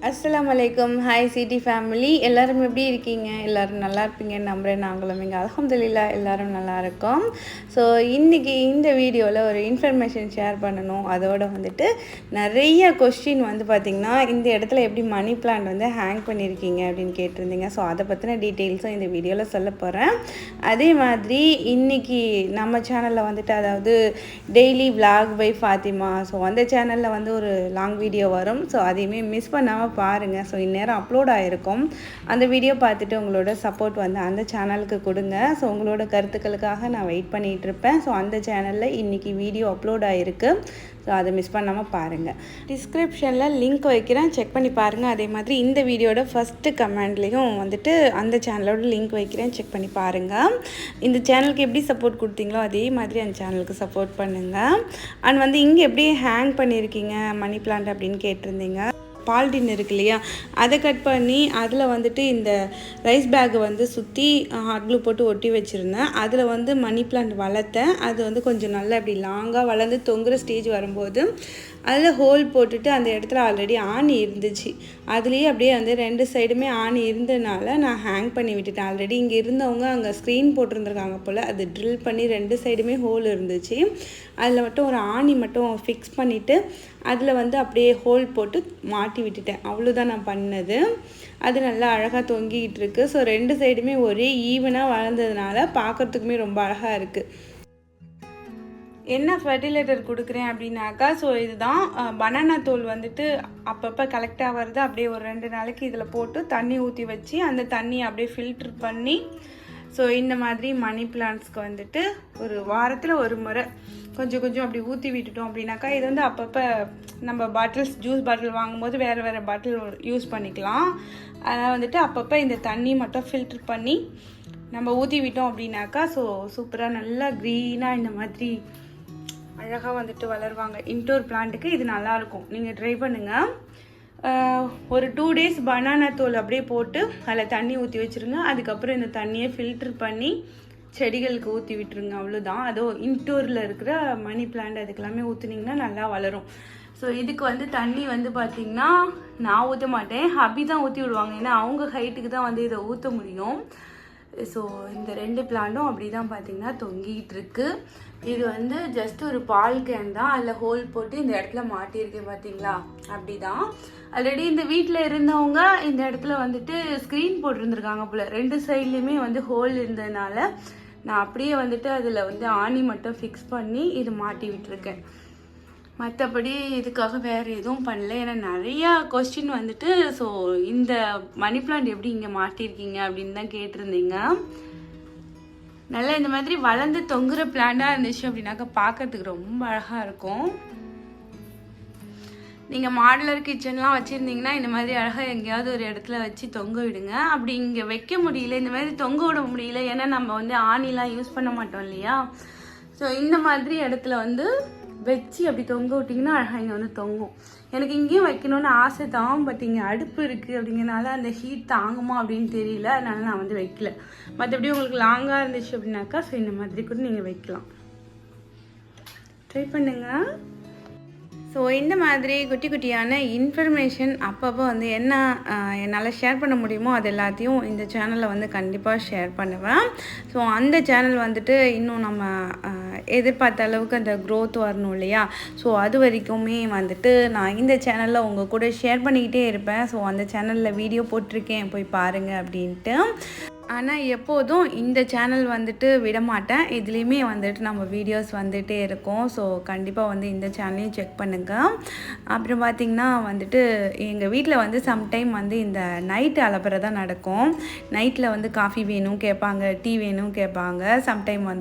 அஸ்ஸலாமு hi city family எல்லாரும் எப்படி இருக்கீங்க? எல்லோரும் நல்லா இருப்பீங்கன்னு நம்புகிறேன். நாங்களும் இங்கே அல்ஹம்துலில்லாஹ் எல்லோரும் நல்லா இருக்கோம். ஸோ இன்றைக்கி இந்த வீடியோவில் ஒரு இன்ஃபர்மேஷன் ஷேர் பண்ணணும். அதோடு வந்துட்டு நிறைய கொஸ்டின் பார்த்திங்கன்னா இந்த இடத்துல எப்படி மணி பிளான்ட் ஹேங் பண்ணியிருக்கீங்க அப்படின்னு கேட்டிருந்தீங்க. ஸோ அதை பற்றின டீட்டெயில்ஸும் இந்த வீடியோவில் சொல்ல போகிறேன். அதே மாதிரி இன்றைக்கி நம்ம சேனலில் அதாவது daily vlog by Fathima, so அந்த சேனலில் ஒரு லாங் வீடியோ வரும். ஸோ அதையுமே மிஸ் பண்ணாமல் பாருங்கள். ஸோ இந்நேரம் அப்லோட் ஆகிருக்கும். அந்த வீடியோ பார்த்துட்டு உங்களோட சப்போர்ட் அந்த சேனலுக்கு கொடுங்க. ஸோ உங்களோட கருத்துக்களுக்காக நான் வெயிட் பண்ணிகிட்ருப்பேன். ஸோ அந்த சேனலில் இன்றைக்கி வீடியோ அப்லோட் ஆகிருக்கு. ஸோ அதை மிஸ் பண்ணாமல் பாருங்கள். டிஸ்கிரிப்ஷனில் லிங்க் வைக்கிறேன், செக் பண்ணி பாருங்கள். அதே மாதிரி இந்த வீடியோட ஃபஸ்ட்டு கமெண்ட்லேயும் அந்த சேனலோட லிங்க் வைக்கிறேன், செக் பண்ணி பாருங்கள். இந்த சேனலுக்கு எப்படி சப்போர்ட் கொடுத்தீங்களோ அதே மாதிரி அந்த சேனலுக்கு சப்போர்ட் பண்ணுங்கள். அண்ட் இங்கே எப்படி ஹேங் பண்ணியிருக்கீங்க மணி பிளான்ட் அப்படின்னு கேட்டிருந்தீங்க. பால்டின் இருக்கு இல்லையா, அதை கட் பண்ணி அதில் இந்த ரைஸ் பேக்கை சுற்றி ஹாட் க்ளூ போட்டு ஒட்டி வச்சுருந்தேன். அதில் மணி பிளான்ட் வளர்த்தேன். அது கொஞ்சம் நல்லா இப்படி லாங்காக வளர்ந்து தொங்குற ஸ்டேஜ் வரும்போது அதில் ஹோல் போட்டுட்டு அந்த இடத்துல ஆல்ரெடி ஆணி இருந்துச்சு. அதுலேயே அப்படியே ரெண்டு சைடுமே ஆணி இருந்ததுனால நான் ஹேங் பண்ணி விட்டுட்டேன். ஆல்ரெடி இங்கே இருந்தவங்க அங்கே ஸ்க்ரீன் போட்டிருந்துருக்காங்க போல், அது ட்ரில் பண்ணி ரெண்டு சைடுமே ஹோல் இருந்துச்சு. அதில் மட்டும் ஒரு ஆணி மட்டும் ஃபிக்ஸ் பண்ணிவிட்டு அதில் அப்படியே ஹோல் போட்டு மாட்டி விட்டுட்டேன். அவ்வளோதான் நான் பண்ணது. அது நல்லா அழகாக தொங்கிக்கிட்டு இருக்குது. ஸோ ரெண்டு சைடுமே ஒரே ஈவனாக வளர்ந்ததுனால பார்க்குறதுக்குமே ரொம்ப அழகாக இருக்குது. என்ன ஃபர்டிலைசர் கொடுக்குறேன் அப்படின்னாக்கா, ஸோ இதுதான் பனானா தோல் அப்பப்போ கலெக்ட் ஆகிறது. அப்படியே ஒரு 2 நாளைக்கு இதில் போட்டு தண்ணி ஊற்றி வச்சு அந்த தண்ணியை அப்படியே ஃபில்ட்ரு பண்ணி, ஸோ இந்த மாதிரி மணி பிளான்ட்ஸ்க்கு ஒரு வாரத்தில் ஒரு முறை கொஞ்சம் கொஞ்சம் அப்படி ஊற்றி விட்டுட்டோம் அப்படின்னாக்கா இது அப்பப்போ நம்ம பாட்டில்ஸ் ஜூஸ் பாட்டில் வாங்கும்போது வேறு பாட்டில் யூஸ் பண்ணிக்கலாம். அதனால் அப்பப்போ இந்த தண்ணி மட்டும் ஃபில்ட்ரு பண்ணி நம்ம ஊற்றி விட்டோம் அப்படின்னாக்கா ஸோ சூப்பராக நல்லா க்ரீனாக இந்த மாதிரி அழகாக வளருவாங்க. இன்டோர் பிளான்ட்டுக்கு இது நல்லாயிருக்கும், நீங்கள் ட்ரை பண்ணுங்கள். ஒரு 2 டேஸ் பனானா தோல் அப்படியே போட்டு அதில் தண்ணி ஊற்றி வச்சுருங்க. அதுக்கப்புறம் இந்த தண்ணியை ஃபில்ட்ரு பண்ணி செடிகளுக்கு ஊற்றி விட்டுருங்க. அவ்வளோதான். அதுவும் இன்டோரில் இருக்கிற மணி பிளான்ட் அதுக்கெல்லாமே ஊற்றுனீங்கன்னா நல்லா வளரும். ஸோ இதுக்கு தண்ணி பார்த்திங்கன்னா நான் ஊற்ற மாட்டேன், ஹபி தான் ஊற்றி விடுவாங்க. ஏன்னா அவங்க ஹைட்டுக்கு தான் இதை ஊற்ற முடியும். ஸோ இந்த 2 பிளான்ட்டும் அப்படி தான் பார்த்திங்கன்னா தொங்கிட்டு இருக்கு. இது ஜஸ்ட் ஒரு பால் கேன் தான், அதில் ஹோல் போட்டு இந்த இடத்துல மாட்டியிருக்கேன் பார்த்தீங்களா, அப்படி தான். ஆல்ரெடி இந்த வீட்டில் இருந்தவங்க இந்த இடத்துல ஸ்க்ரீன் போட்டிருந்துருக்காங்க போல். 2 சைட்லேயுமே ஹோல் இருந்ததுனால நான் அப்படியே அதில் ஆணி மட்டும் ஃபிக்ஸ் பண்ணி இது மாட்டி விட்டுருக்கேன். மற்றபடி இதுக்காக வேறு எதுவும் பண்ணல. ஏன்னா நிறையா கொஸ்டின் ஸோ இந்த மணி பிளான்ட் எப்படி இங்கே மாட்டியிருக்கீங்க அப்படின்னு தான் கேட்டிருந்தீங்க. நல்லா இந்த மாதிரி வளர்ந்து தொங்குற பிளான்டாக இருந்துச்சு அப்படின்னாக்கா பார்க்கறதுக்கு ரொம்ப அழகாக இருக்கும். நீங்கள் மாடுலர் கிச்சன்லாம் வச்சுருந்தீங்கன்னா இந்த மாதிரி அழகாக எங்கேயாவது ஒரு இடத்துல வச்சு தொங்க விடுங்க. அப்படி இங்கே வைக்க முடியல, இந்த மாதிரி தொங்க விட முடியல, ஏன்னா நம்ம ஆணிலாம் யூஸ் பண்ண மாட்டோம் இல்லையா. ஸோ இந்த மாதிரி இடத்துல வச்சு அப்படி தொங்க விட்டிங்கன்னா அழகாக இங்கே தொங்கும். எனக்கு இங்கேயும் வைக்கணும்னு ஆசை தான், பட் இங்கே அடுப்பு இருக்குது அப்படிங்கிறனால அந்த ஹீட் தாங்குமா அப்படின்னு தெரியல. அதனால நான் வைக்கல. மற்றபடி உங்களுக்கு லாங்காக இருந்துச்சு அப்படின்னாக்கா ஸோ இந்த மாதிரி கூட நீங்கள் வைக்கலாம், ட்ரை பண்ணுங்கள். ஸோ இந்த மாதிரி குட்டி குட்டியான இன்ஃபர்மேஷன் அப்பப்போ என்ன என்னால் ஷேர் பண்ண முடியுமோ அது எல்லாத்தையும் இந்த சேனலில் கண்டிப்பாக ஷேர் பண்ணுவேன். ஸோ அந்த சேனல் இன்னும் நம்ம எதிர்பார்த்த அளவுக்கு அந்த க்ரோத் வரணும் இல்லையா. ஸோ அது வரைக்குமே நான் இந்த சேனலில் உங்கள் கூட ஷேர் பண்ணிக்கிட்டே இருப்பேன். ஸோ அந்த சேனலில் வீடியோ போட்டிருக்கேன், போய் பாருங்கள் அப்படின்ட்டு. ஆனால் எப்போதும் இந்த சேனல் விடமாட்டேன். இதுலேயுமே நம்ம வீடியோஸ் வந்துகிட்டே இருக்கும். ஸோ கண்டிப்பாக இந்த சேனலையும் செக் பண்ணுங்கள். அப்புறம் பார்த்திங்கன்னா எங்கள் வீட்டில் சம்டைம் இந்த நைட்டு அலப்பறை தான் நடக்கும். நைட்டில் காஃபி வேணும் கேட்பாங்க, டீ வேணும் கேட்பாங்க. சம்டைம்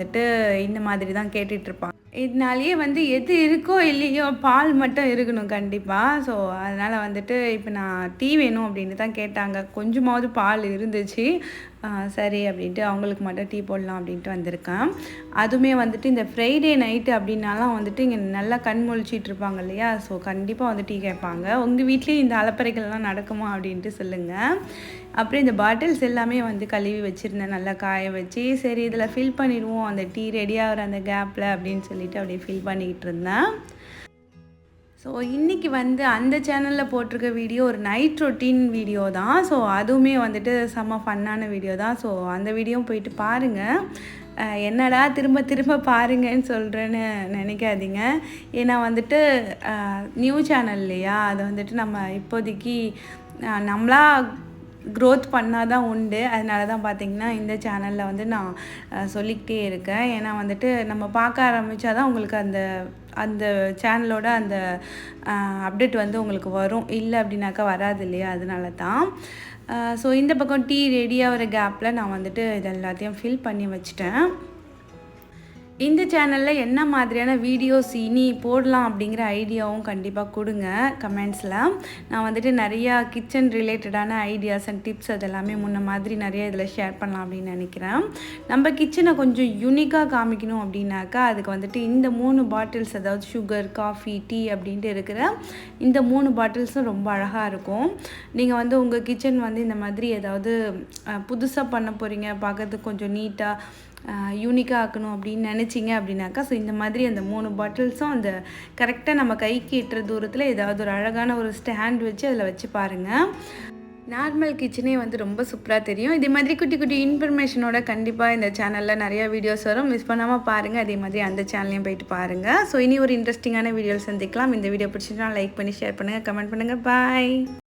இந்த மாதிரி தான் கேட்டுட்ருப்பாங்க. இதனாலேயே எது இருக்கோ இல்லையோ பால் மட்டும் இருக்கணும் கண்டிப்பாக. ஸோ அதனால் இப்போ நான் டீ வேணும் அப்படின்னு தான் கேட்டாங்க. கொஞ்சமாவது பால் இருந்துச்சு, சரி அப்படின்ட்டு அவங்களுக்கு மட்டும் டீ போடலாம் அப்படின்ட்டு வந்திருக்கேன். அதுவுமே இந்த ஃப்ரைடே நைட்டு அப்படின்னாலாம் இங்கே நல்லா கண் முழிச்சிட்டு இருப்பாங்க இல்லையா. ஸோ கண்டிப்பாக டீ கேட்பாங்க. உங்கள் வீட்லேயும் இந்த அலப்பறைகள்லாம் நடக்குமா அப்படின்ட்டு சொல்லுங்கள். அப்புறம் இந்த பாட்டில்ஸ் எல்லாமே கழுவி வச்சுருந்தேன், நல்லா காய வச்சு. சரி இதில் ஃபில் பண்ணிடுவோம் அந்த டீ ரெடி ஆகிற அந்த கேப்பில் அப்படின்னு சொல்லிட்டு அப்படியே ஃபில் பண்ணிக்கிட்டு இருந்தேன். ஸோ இன்றைக்கி வந்து அந்த சேனலில் போட்டிருக்க வீடியோ ஒரு நைட் ரொட்டீன் வீடியோ தான். ஸோ அதுவுமே வந்துட்டு செம்ம ஃபன்னான வீடியோ தான். ஸோ அந்த வீடியோவும் போயிட்டு பாருங்கள். என்னடா திரும்ப திரும்ப பாருங்கன்னு சொல்கிறேன்னு நினைக்காதீங்க. ஏன்னா வந்துட்டு நியூ சேனல் இல்லையா, அதை வந்துட்டு நம்ம இப்போதைக்கு நம்மளா க்ரோத் பண்ணால் தான் உண்டு. அதனால தான் பார்த்திங்கன்னா இந்த சேனலில் வந்து நான் சொல்லிக்கிட்டே இருக்கேன். ஏன்னா வந்துட்டு நம்ம பார்க்க ஆரம்பித்தா தான் உங்களுக்கு அந்த அந்த சேனலோட அந்த அப்டேட் வந்து உங்களுக்கு வரும். இல்லை அப்படின்னாக்கா வராது இல்லையா, அதனால தான். ஸோ இந்த பக்கம் டீ ரெடியாகிற கேப்பில் நான் வந்துட்டு இது எல்லாத்தையும் ஃபில் பண்ணி வச்சுட்டேன். இந்த சேனலில் என்ன மாதிரியான வீடியோஸ் இனி போடலாம் அப்படிங்கிற ஐடியாவும் கண்டிப்பாக கொடுங்க கமெண்ட்ஸில். நான் வந்துட்டு நிறையா கிச்சன் ரிலேட்டடான ஐடியாஸ் அண்ட் டிப்ஸ் அதெல்லாமே முன்ன மாதிரி நிறைய இதில் ஷேர் பண்ணலாம் அப்படின்னு நினைக்கிறேன். நம்ம கிச்சனை கொஞ்சம் யூனிக்காக காமிக்கணும் அப்படின்னாக்கா அதுக்கு வந்துட்டு இந்த 3 பாட்டில்ஸ், அதாவது சுகர், காஃபி, டீ அப்படின்ட்டு இருக்கிற இந்த 3 பாட்டில்ஸும் ரொம்ப அழகாக இருக்கும். நீங்கள் வந்து உங்கள் கிச்சன் வந்து இந்த மாதிரி ஏதாவது புதுசாக பண்ண போகிறீங்க, பார்க்கறதுக்கு கொஞ்சம் நீட்டாக யூனிக்காக ஆக்கணும் அப்படின்னு நினச்சிங்க அப்படின்னாக்கா, ஸோ இந்த மாதிரி அந்த 3 பாட்டில்ஸும் அந்த கரெக்டாக நம்ம கைக்கு எட்டுற தூரத்தில் ஏதாவது ஒரு அழகான ஒரு ஸ்டாண்ட் வச்சு அதில் வச்சு பாருங்கள். நார்மல் கிச்சனே வந்து ரொம்ப சூப்பராக தெரியும். இதே மாதிரி குட்டி குட்டி இன்ஃபர்மேஷனோட கண்டிப்பாக இந்த சேனலில் நிறையா வீடியோஸ் வரும். மிஸ் பண்ணாமல் பாருங்கள். அதே மாதிரி அந்த சேனல்லையும் போயிட்டு பாருங்கள். ஸோ இனி ஒரு இன்ட்ரெஸ்டிங்கான வீடியோவில் சந்திக்கலாம். இந்த வீடியோ பிடிச்சிட்டுனா லைக் பண்ணி ஷேர் பண்ணுங்கள், கமெண்ட் பண்ணுங்கள். பாய்.